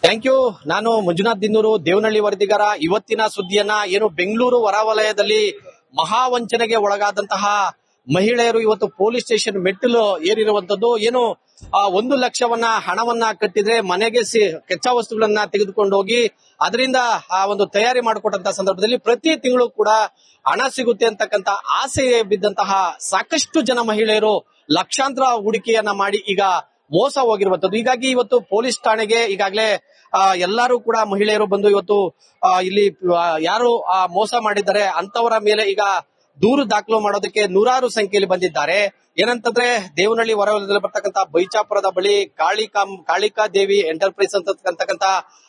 Thank you. ನಾನು ಮಂಜುನಾಥ್ ದಿನ್ನೂರು, ದೇವನಹಳ್ಳಿ ವರದಿಗಾರ. ಇವತ್ತಿನ ಸುದ್ದಿಯನ್ನ ಏನು ಬೆಂಗಳೂರು ಹೊರವಲಯದಲ್ಲಿ ಮಹಾವಂಚನೆಗೆ ಒಳಗಾದಂತಹ ಮಹಿಳೆಯರು ಇವತ್ತು ಪೊಲೀಸ್ ಸ್ಟೇಷನ್ ಮೆಟ್ಟಿಲು ಏರಿರುವಂತದ್ದು. ಏನು 1 ಲಕ್ಷವನ್ನ ಹಣವನ್ನ ಕಟ್ಟಿದ್ರೆ ಮನೆಗೆ ಕಚ್ಚಾ ವಸ್ತುಗಳನ್ನ ತೆಗೆದುಕೊಂಡು ಹೋಗಿ ಅದರಿಂದ ಆ ಒಂದು ತಯಾರಿ ಮಾಡಿಕೊಟ್ಟಂತ ಸಂದರ್ಭದಲ್ಲಿ ಪ್ರತಿ ತಿಂಗಳು ಕೂಡ ಹಣ ಸಿಗುತ್ತೆ ಅಂತಕ್ಕಂತ ಆಸೆ ಬಿದ್ದಂತಹ ಸಾಕಷ್ಟು ಜನ ಮಹಿಳೆಯರು ಲಕ್ಷಾಂತರ ಹೂಡಿಕೆಯನ್ನ ಮಾಡಿ ಈಗ ಮೋಸ ಹೋಗಿರುವಂತದ್ದು. ಹೀಗಾಗಿ ಇವತ್ತು ಪೊಲೀಸ್ ಠಾಣೆಗೆ ಈಗಾಗಲೇ ಎಲ್ಲರೂ ಕೂಡ ಮಹಿಳೆಯರು ಬಂದು ಇವತ್ತು ಇಲ್ಲಿ ಯಾರು ಮೋಸ ಮಾಡಿದ್ದಾರೆ ಅಂತವರ ಮೇಲೆ ಈಗ ದೂರು ದಾಖಲು ಮಾಡೋದಕ್ಕೆ ನೂರಾರು ಸಂಖ್ಯೆಯಲ್ಲಿ ಬಂದಿದ್ದಾರೆ. ಏನಂತಂದ್ರೆ ದೇವನಹಳ್ಳಿ ಹೊರವಲಯದಲ್ಲಿ ಬರ್ತಕ್ಕಂತ ಬೈಚಾಪುರದ ಬಳಿ ಕಾಳಿಕಾ ದೇವಿ ಎಂಟರ್ಪ್ರೈಸ್ ಅಂತಕ್ಕಂತ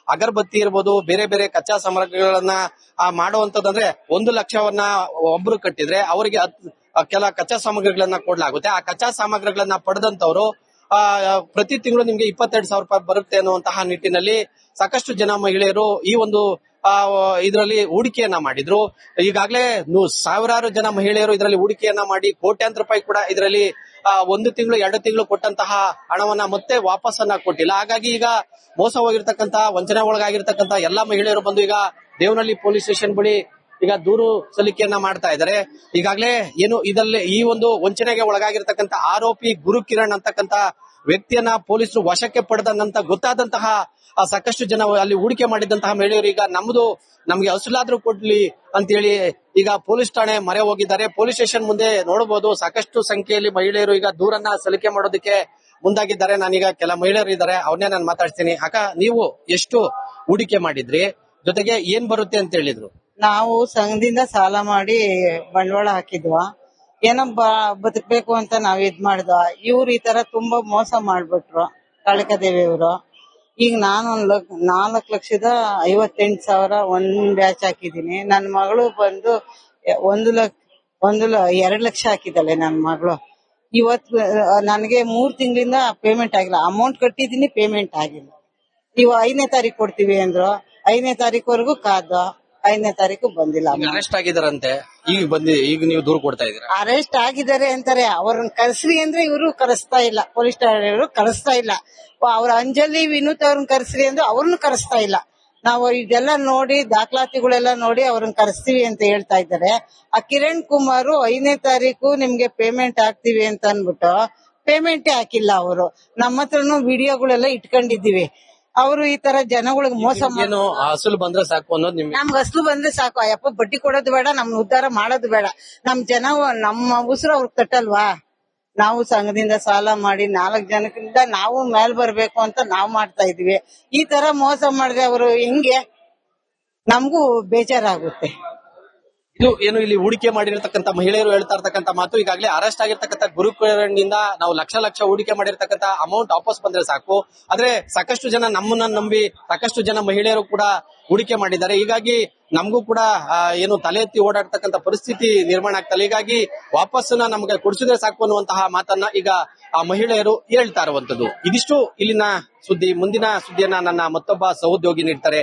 ಅಗರಬತ್ತಿ ಇರ್ಬೋದು, ಬೇರೆ ಬೇರೆ ಕಚ್ಚಾ ಸಾಮಗ್ರಿಗಳನ್ನ ಮಾಡುವಂತದಂದ್ರೆ 1 ಲಕ್ಷವನ್ನ ಒಬ್ರು ಕಟ್ಟಿದ್ರೆ ಅವರಿಗೆ ಕೆಲ ಕಚ್ಚಾ ಸಾಮಗ್ರಿಗಳನ್ನ ಕೊಡ್ಲಾಗುತ್ತೆ. ಆ ಕಚ್ಚಾ ಸಾಮಗ್ರಿಗಳನ್ನ ಪಡೆದಂತವ್ರು ಪ್ರತಿ ತಿಂಗಳು ನಿಮ್ಗೆ 22,000 ರೂಪಾಯಿ ಬರುತ್ತೆ ಅನ್ನುವಂತಹ ನಿಟ್ಟಿನಲ್ಲಿ ಸಾಕಷ್ಟು ಜನ ಮಹಿಳೆಯರು ಈ ಒಂದು ಇದರಲ್ಲಿ ಹೂಡಿಕೆಯನ್ನ ಮಾಡಿದ್ರು. ಈಗಾಗಲೇ ಸಾವಿರಾರು ಜನ ಮಹಿಳೆಯರು ಇದರಲ್ಲಿ ಹೂಡಿಕೆಯನ್ನ ಮಾಡಿ ಕೋಟ್ಯಾಂತರ ರೂಪಾಯಿ ಕೂಡ ಇದರಲ್ಲಿ 1 ತಿಂಗಳು 2 ತಿಂಗಳು ಕೊಟ್ಟಂತಹ ಹಣವನ್ನ ಮತ್ತೆ ವಾಪಸ್ಸನ್ನ ಕೊಟ್ಟಿಲ್ಲ. ಹಾಗಾಗಿ ಈಗ ಮೋಸ ಹೋಗಿರ್ತಕ್ಕಂತ ವಂಚನೆ ಒಳಗಾಗಿರ್ತಕ್ಕಂತ ಎಲ್ಲಾ ಮಹಿಳೆಯರು ಬಂದು ಈಗ ದೇವನಹಳ್ಳಿ ಪೊಲೀಸ್ ಸ್ಟೇಷನ್ ಬಳಿ ಈಗ ದೂರು ಸಲ್ಲಿಕೆಯನ್ನ ಮಾಡ್ತಾ ಇದ್ದಾರೆ. ಈಗಾಗಲೇ ಏನು ಇದರಲ್ಲಿ ಈ ಒಂದು ವಂಚನೆಗೆ ಒಳಗಾಗಿರ್ತಕ್ಕಂತ ಆರೋಪಿ ಗುರುಕಿರಣ್ ಅಂತಕ್ಕಂತ ವ್ಯಕ್ತಿಯನ್ನ ಪೊಲೀಸರು ವಶಕ್ಕೆ ಪಡೆದಂತ ಗೊತ್ತಾದಂತಹ ಸಾಕಷ್ಟು ಜನ ಅಲ್ಲಿ ಹೂಡಿಕೆ ಮಾಡಿದಂತಹ ಮಹಿಳೆಯರು ಈಗ ನಮ್ಗೆ ಅಸಲಾದ್ರೂ ಕೊಡ್ಲಿ ಅಂತ ಹೇಳಿ ಈಗ ಪೊಲೀಸ್ ಠಾಣೆ ಮೊರೆ ಹೋಗಿದ್ದಾರೆ. ಪೊಲೀಸ್ ಸ್ಟೇಷನ್ ಮುಂದೆ ನೋಡಬಹುದು ಸಾಕಷ್ಟು ಸಂಖ್ಯೆಯಲ್ಲಿ ಮಹಿಳೆಯರು ಈಗ ದೂರನ್ನ ಸಲ್ಲಿಕೆ ಮಾಡೋದಕ್ಕೆ ಮುಂದಾಗಿದ್ದಾರೆ. ನಾನೀಗ ಕೆಲ ಮಹಿಳೆಯರು ಇದ್ದಾರೆ, ಅವ್ರನ್ನೇ ನಾನು ಮಾತಾಡ್ತೀನಿ. ಅಕ್ಕ, ನೀವು ಎಷ್ಟು ಹೂಡಿಕೆ ಮಾಡಿದ್ರಿ, ಜೊತೆಗೆ ಏನ್ ಬರುತ್ತೆ ಅಂತ ಹೇಳಿದ್ರು? ನಾವು ಸಂಘದಿಂದ ಸಾಲ ಮಾಡಿ ಬಂಡವಾಳ ಹಾಕಿದ್ವ, ಏನೋ ಬದುಕ್ಬೇಕು ಅಂತ ನಾವ್ ಮಾಡಿದ್ವ. ಇವ್ರು ಈ ತರ ತುಂಬಾ ಮೋಸ ಮಾಡ್ಬಿಟ್ರು ಕಾಳಿಕಾದೇವಿ ಅವರು. ಈಗ ನಾನು 4,58,000 ಒಂದ್ ಬ್ಯಾಚ್ ಹಾಕಿದೀನಿ. ನನ್ ಮಗಳು ಬಂದು 2 ಲಕ್ಷ ಹಾಕಿದ್ದಾಳೆ ನನ್ ಮಗಳು. ಇವತ್ತು ನನಗೆ 3 ತಿಂಗಳಿಂದ ಪೇಮೆಂಟ್ ಆಗಿಲ್ಲ. ಅಮೌಂಟ್ ಕಟ್ಟಿದೀನಿ, ಪೇಮೆಂಟ್ ಆಗಿಲ್ಲ. ನೀವು 5ನೇ ತಾರೀಕು ಕೊಡ್ತೀವಿ ಅಂದ್ರು. 5ನೇ ತಾರೀಕುವರೆಗೂ ಕಾದ, 5ನೇ ತಾರೀಕು ಬಂದಿಲ್ಲ. ಅರೆಸ್ಟ್ ಆಗಿದಾರಂತೆ, ಈಗ ನೀವು ದೂರು ಕೊಡ್ತಾ ಇದೀರಾ? ಅರೆಸ್ಟ್ ಆಗಿದ್ದಾರೆ ಅಂತಾರೆ. ಅವ್ರನ್ನ ಕರೆಸ್ರಿ ಅಂದ್ರೆ ಇವರು ಕರೆಸ್ತಾ ಇಲ್ಲ, ಪೊಲೀಸ್ ಠಾಣೆಯವರು ಕರೆಸ್ತಾ ಇಲ್ಲ. ಅವ್ರ ಅಂಜಲಿ ವಿನೂತ್ ಅವ್ರನ್ನ ಕರೆಸ್ರಿ ಅಂದ್ರೆ ಅವ್ರನ್ನ ಕರೆಸ್ತಾ ಇಲ್ಲ. ನಾವು ಇದೆಲ್ಲ ನೋಡಿ ದಾಖಲಾತಿಗಳೆಲ್ಲ ನೋಡಿ ಅವ್ರನ್ನ ಕರೆಸ್ತೀವಿ ಅಂತ ಹೇಳ್ತಾ ಇದ್ದಾರೆ. ಆ ಕಿರಣ್ ಕುಮಾರ್ 5ನೇ ತಾರೀಕು ನಿಮ್ಗೆ ಪೇಮೆಂಟ್ ಹಾಕ್ತಿವಿ ಅಂತ ಅನ್ಬಿಟ್ಟು ಪೇಮೆಂಟೇ ಹಾಕಿಲ್ಲ ಅವರು. ನಮ್ಮ ಹತ್ರನು ವಿಡಿಯೋಗಳೆಲ್ಲ ಇಟ್ಕೊಂಡಿದೀವಿ. ಅವರು ಈ ತರ ಜನಗಳಿಗೆ ಮೋಸ ಏನು ಅಸಲು ಬಂದ್ರೆ ಸಾಕು ಅನ್ನೋದು ನಮ್ಗೆ ಅಸಲು ಬಂದ್ರೆ ಸಾಕು. ಅಯ್ಯಪ್ಪ ಬಡ್ಡಿ ಕೊಡೋದು ಬೇಡ, ನಮ್ನ ಉದ್ಧಾರ ಮಾಡೋದು ಬೇಡ. ನಮ್ಮ ಉಸಿರು ಅವ್ರಿಗೆ ತಟ್ಟಲ್ವಾ? ನಾವು ಸಂಘದಿಂದ ಸಾಲ ಮಾಡಿ 4 ಜನಕ್ಕಿಂತ ನಾವು ಮೇಲ್ ಬರ್ಬೇಕು ಅಂತ ನಾವ್ ಮಾಡ್ತಾ ಇದೀವಿ. ಈ ತರ ಮೋಸ ಮಾಡಿದ್ರೆ ಅವರು ಹೆಂಗೆ? ನಮಗೂ ಬೇಜಾರಾಗುತ್ತೆ. ಇದು ಏನು ಇಲ್ಲಿ ಹೂಡಿಕೆ ಮಾಡಿರ್ತಕ್ಕಂಥ ಮಹಿಳೆಯರು ಹೇಳ್ತಾ ಇರ್ತಕ್ಕಂಥ ಮಾತು. ಈಗಾಗಲೇ ಅರೆಸ್ಟ್ ಆಗಿರ್ತಕ್ಕಂಥ ಗುರುಕಿರಣ್ನಿಂದ ನಾವು ಲಕ್ಷ ಹೂಡಿಕೆ ಮಾಡಿರ್ತಕ್ಕಂಥ ಅಮೌಂಟ್ ವಾಪಸ್ ಬಂದ್ರೆ ಸಾಕು. ಆದ್ರೆ ಸಾಕಷ್ಟು ಜನ ನಮ್ಮನ್ನ ನಂಬಿ ಸಾಕಷ್ಟು ಜನ ಮಹಿಳೆಯರು ಕೂಡ ಹೂಡಿಕೆ ಮಾಡಿದ್ದಾರೆ. ಹೀಗಾಗಿ ನಮಗೂ ಕೂಡ ಏನು ತಲೆ ಎತ್ತಿ ಓಡಾಡ್ತಕ್ಕಂಥ ಪರಿಸ್ಥಿತಿ ನಿರ್ಮಾಣ ಆಗ್ತಲ್ಲ. ಹೀಗಾಗಿ ವಾಪಸ್ಸನ್ನ ನಮ್ಗೆ ಕೊಡಿಸಿದ್ರೆ ಸಾಕು ಅನ್ನುವಂತಹ ಮಾತನ್ನ ಈಗ ಆ ಮಹಿಳೆಯರು ಹೇಳ್ತಾ ಇರುವಂತದ್ದು. ಇದಿಷ್ಟು ಇಲ್ಲಿನ ಸುದ್ದಿ. ಮುಂದಿನ ಸುದ್ದಿಯನ್ನ ನನ್ನ ಮತ್ತೊಬ್ಬ ಸಹೋದ್ಯೋಗಿ ನೀಡ್ತಾರೆ.